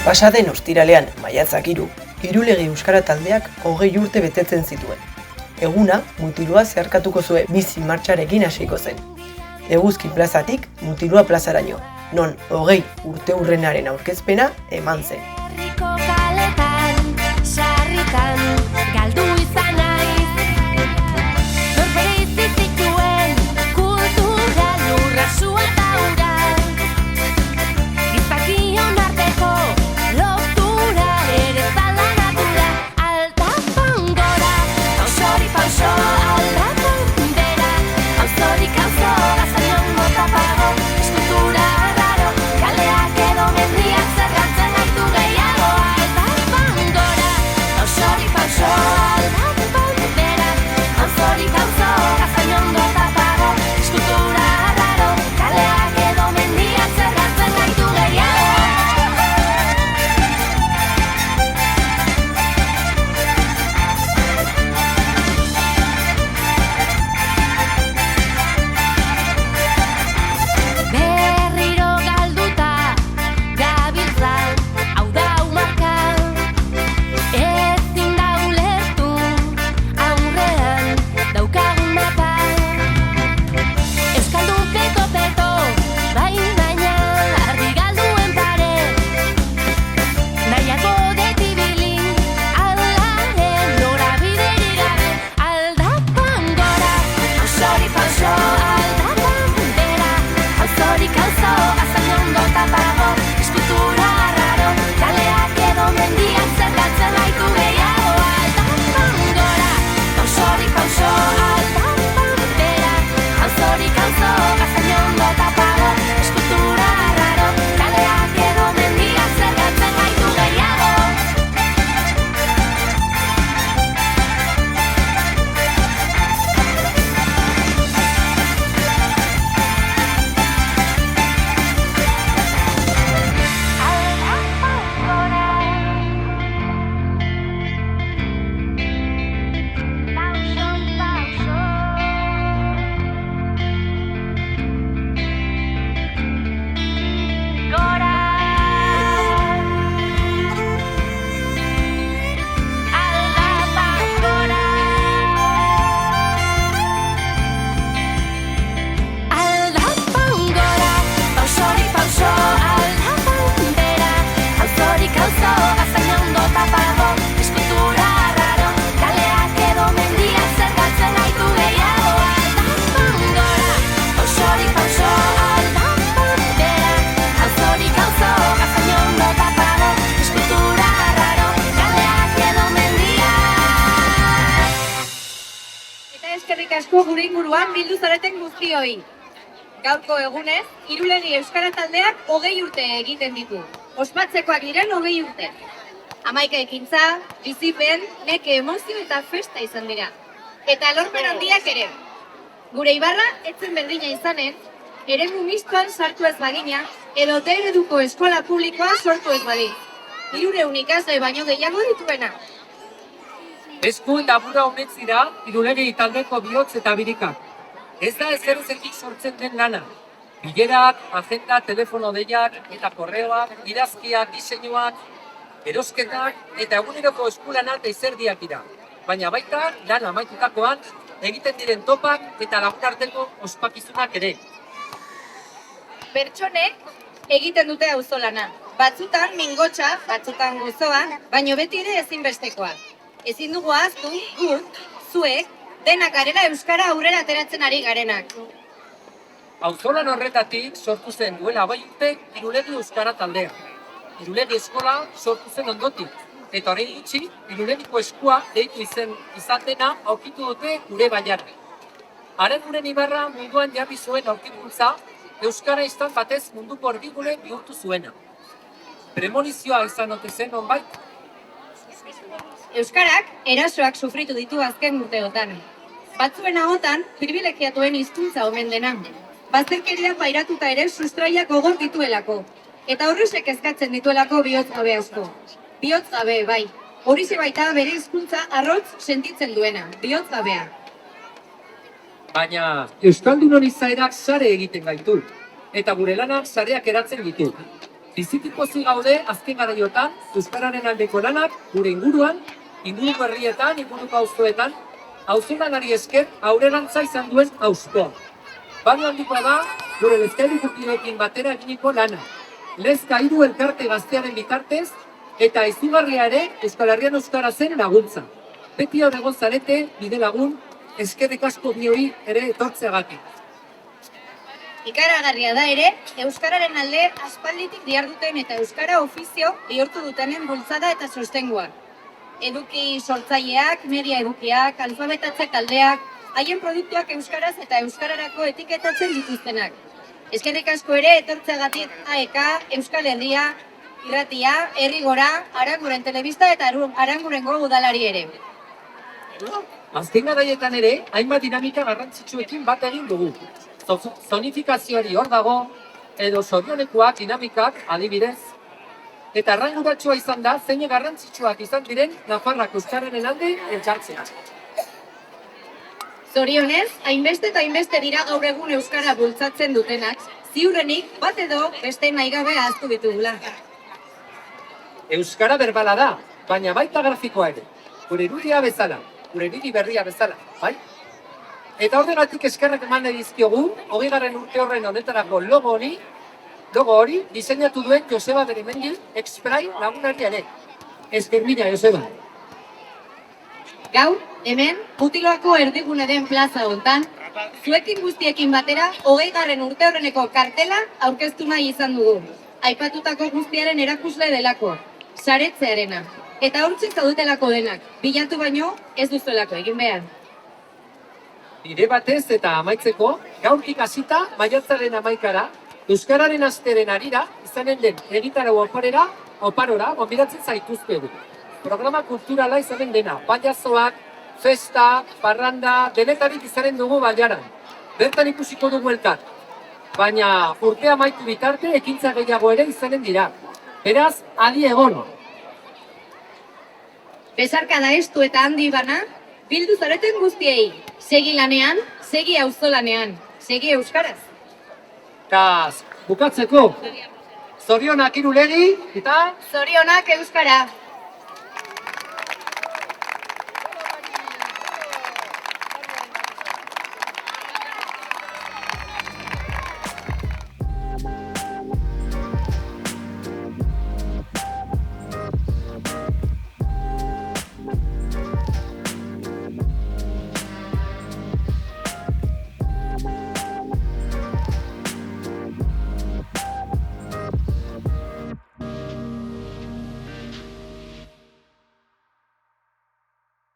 Pasaden ostiralean, maiatzak 3, Irulegi Euskara Taldeak 20 urte betetzen zituen. Eguna, mutilua zeharkatuko zuen bizi martxarekin hasiko zen. Eguzki plazatik mutilua plazaraino, non 20 urte hurrenaren aurkezpena eman zen. Herriko kaletan, sarritan, galdu izan naiz. Norbere izi zituen, kultura, lurra, sua eta ura. Gizakion arteko, lotura, ere zala natura. Aldapan gora, pausori pauso, aldapan bera. Pausorik auzo, gaztaion mota pago, eskultura raro. Kaleak edo mendiak zergatzen gaitu gehiago. Aldapan gora, pausorik pauso, aldapan bera. Pausorik auzo, gaztaion mota pago, eskultura raro. Kaleak edo mendiak zergatzen gaitu gehiago. Berriro galduta gabiltza, hau da umarka. Ezin da ulertu aurrean daukagun mapa. Euskaldun peto, baina argi galduen pare. Nahiago detibili, aldaren norabiderik gabe. Aldapan gora, pausori pauso, aldapan bera. Pausorik auzo, gaztaion gota pago, eskultura raro. Kaleak edo mendiak zergatzen gaitu gehiago. Aldapan gora, pausorik pauso, aldapan bera. Pausorik auzo, gaztaion gota pago, eskultura raro. Kaleak edo mendiak zergatzen gaitu gehiago. Aldapan gora, pausori pauso. Gora, aldapan gora. Aldapan gora, pausori pauso, aldapan bera. Pausorik auzo, gaztaion gota pago, eskultura raro. Kaleak edo mendiak zergatzen gaitu gehiago. Aldapan gora, pausorik pauso, aldapan bera. Pausorik auzo, gaztaion gota pago, eskultura raro. Kaleak edo mendiak. Eta eskerrik asko gure inguruan bildu zareten guztioi. Gaurko egunez, Irulegi Euskara Taldeak 20 urte egiten ditu. Ospatzekoak diren 20 urte. 11 ekintza, bizipen, neke emozio eta festa izan dira. Eta lorpen handiak ere. Gure ibarra etzen berdina izanen, eremu mistoan sartu ez bagina, edo ereduko eskola publikoa sortu ez badi. 300 ikasle baino gehiago dituena. Esku eta burra ometzira, Irulegi taldeko bihotz eta birika. Ez da ezerezetik sortzen den lana. Bilerak, agenda, telefono deiak eta korreoak, idazkiak, diseinuak, erosketak eta eguneroko eskulana eta izerdiak dira. Baina baita, lan amaitutakoan, egiten diren topak eta lagunarteko ospakizunak ere. Pertsonek egiten dute auzolana. Batzutan mingotsa, batzutan gozoa, baino beti ere ezinbestekoa. Ezin dugu ahaztu, guk, zuek, denak garela euskara aurrera ateratzen ari garenak. Auzolan horretatik sortu zen duela 20 urte Irulegi Euskara Taldea. Irulegi eskola sortu zen ondotik. Eta orain gutxi, Irulegiko eskua deitu izan dena aurkitu dute gure baiarri. Haren uren ibarra munduan jarri zuen aurkikuntza, euskara izan batez munduko erdigune bihurtu zuena. Premonizioa izan ote zen nonbait. Euskarak erasoak sufritu ditu azken urteotan. Batzuen ahotan, privilegiatuen hizkuntza omen dena. Bazterkeria pairatuta ere sustraiak gogor dituelako. Eta horrexek kezkatzen dituelako bihotz gabe asko. Bihotz gabe, bai. Horixe baita bere hizkuntza arrotz sentitzen duena, bihotz gabea. Baina Euskaldunon izaerak sare egiten gaitu, eta gure lanak sareak eratzen ditu. Bizitikozi gaude azken garaiotan euskararen aldeko lanak gure inguruan, inguruko herrietan, inguruko auzoetan, auzolanari esker aurrerantza izan duen auzkoa. Balio handikoa da gure Lezkairi Gurtirekin batera eginiko lana. Lezka 3 elkarte gaztearen bitartez eta izugarria ere Euskal Herrian euskara zen laguntza. Beti hor egon zarete bide lagun, eskerrik asko bioi ere etortzeagatik. Ikaragarria da ere, euskararen alde aspalditik diharduten eta euskara ofizio bihurtu dutenen bultzada eta sostengua. Eduki sortzaileak, media edukiak, alfabetatze taldeak, haien produktuak euskaraz eta euskararako etiketatzen dituztenak. Eskerrik asko ere etortzeagatik AEK, Euskal Herria, Irratia, Herri Gora, Aranguren Telebista eta Arangurengo udalari ere. Azken garaietan ere, hainbat dinamika garrantzitsuekin bat egin dugu. Zonifikazioari hor dago, edo sorionekoak dinamikak adibidez. Eta arranguratsua izan da, zein garrantzitsuak izan diren Nafarrak euskararen alde eltzartzea. Zorionez, hainbeste eta hainbeste dira gaur egun euskara bultzatzen dutenak, ziurrenik bat edo beste nahi gabe ahaztu ditugula. Euskara berbala da, baina baita grafikoa ere. Gure irudia bezala, gure irudi berria bezala, bai? Eta horregatik eskerrak eman dizkiogu, 20. urte horren honetarako logo hori diseinatu duen Joseba Beremendi Expray lagunari ere. Esker mila, Joseba. Gaur, hemen, Putiloako erdigune den plaza hontan, zuekin guztiekin batera, 20. urte horreneko kartela aurkeztu nahi izan dugu. Aipatutako guztiaren erakusle delako, saretzearena. Eta hortzik zaudetelako denak, bilatu baino ez duzuelako egin behar. Nire batez eta amaitzeko, gaurtik hasita maiatzaren 11-ara, Euskararen asteren harira, izanen den egitarau oparora, gonbidatzen zaituztegu. Programa kulturala izanen dena, pailazoak, festa, parranda, denetarik izanen dugu baiaran. Bertan ikusiko dugu elkar. Baina urtea amaitu bitarte ekintza gehiago ere izanen dira. Beraz, adi egon. Besarkada estu eta handi bana, bildu zareten guztiei. Segi lanean, segi auzolanean, segi euskaraz. Eta bukatzeko, zorionak Irulegi eta Zorionak euskara!